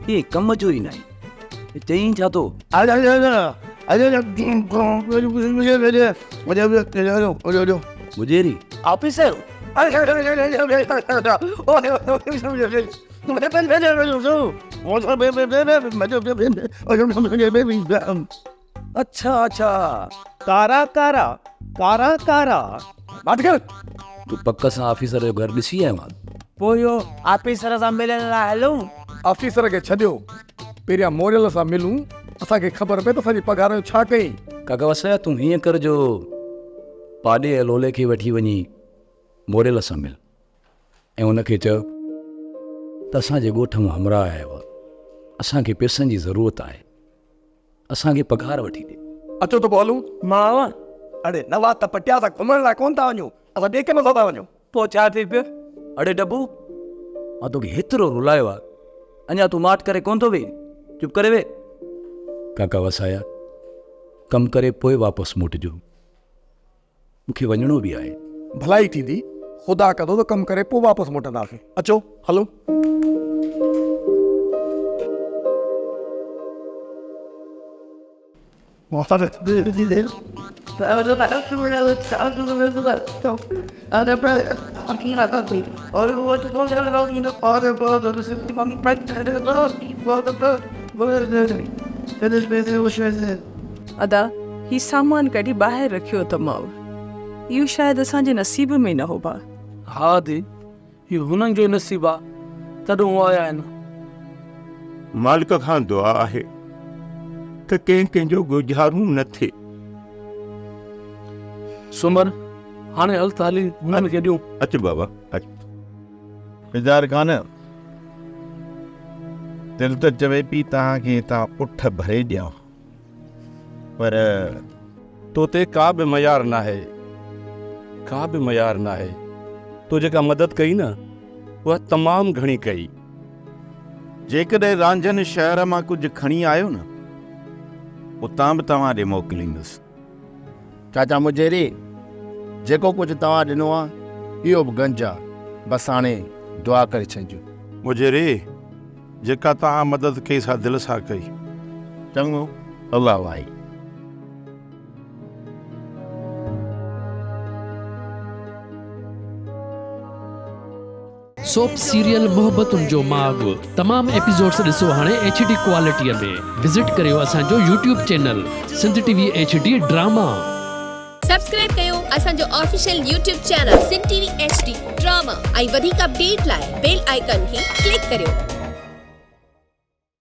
ये कम जो ही नहीं चई छा तो मुजेरी ऑफिसर अच्छा अच्छा कारा कारा कारा कारा बात कर तू पक्का सा ऑफिसर जो घर ॾिसी आयो मां पोयो ऑफिसर सां मिलण लाइ हलूं ऑफिसर खे छॾियो पहिरियां मोरियल सां मिलूं असांखे ख़बर पए त असांजी पघार जो छा कई काका वसाया तूं हीअं कर जो पाॾे या लोले खे वठी वञी मोरियल सां मिल ऐं हुनखे चयो त असांजे ॻोठ मां हमराह आयो आहे असांखे पैसनि जी ज़रूरत आहे असांखे पघार वठी ॾे अचो त पोइ हलूं मां अड़े नवाज़ त पटिया सां घुमण लाइ कोन था वञूं असां ॿिए कंहिं था वञूं पोइ छा थी पियो अड़े डबू मां तोखे हेतिरो रुलायो आहे अञा तूं माठ करे कोन थो वेह चुप करे वे काका वसाया कमु करे पोइ वापसि मोटिजो मूंखे वञिणो बि आहे भलाई थींदी ख़ुदा कंदो त कमु करे पोइ वापसि मोटंदासीं अचो हलो अदा ही सामान कढी ॿाहिरि रखियो त मां इहो शायदि असांजे नसीब में न हो भाउ हा दी इहो हुननि जो नसीबु आहे तॾहिं उहो आया आहिनि मालिक खां दुआ आहे त कंहिंजो गुज़ारूं न थिए सुमर हाणे हल त हली हुननि खे ॾियूं अच बाबा अच इंतज़ारु कान दिलि त चवे पई तव्हांखे हितां पुठ भरे ॾियां पर तोते का बि मयार न आहे का बि मयार न आहे तो जेका मदद कई न उहा तमामु घणी कई जेकॾहिं रांझनि शहर मां कुझु खणी आयो न उतां बि तव्हां ॾे मोकिलींदुसि चाचा मुजेरी जेको कुझु तव्हां ॾिनो आहे इहो बि गंज आहे बसि हाणे दुआ करे छॾिजो मुजेरी जेका तव्हां मदद कई सा दिलि सां कई चङो अल्लाह भाई सोप सीरियल मोहब्बतुनि जो माग तमाम एपिसोड्स ॾिसो हाणे HD क्वालिटीअ में विज़िट करियो असांजो YouTube channel Sindh TV HD drama subscribe कयो असांजो official YouTube channel Sindh TV HD drama ऐं वधीक अपडेट लाइ बेल आइकन खे क्लिक करियो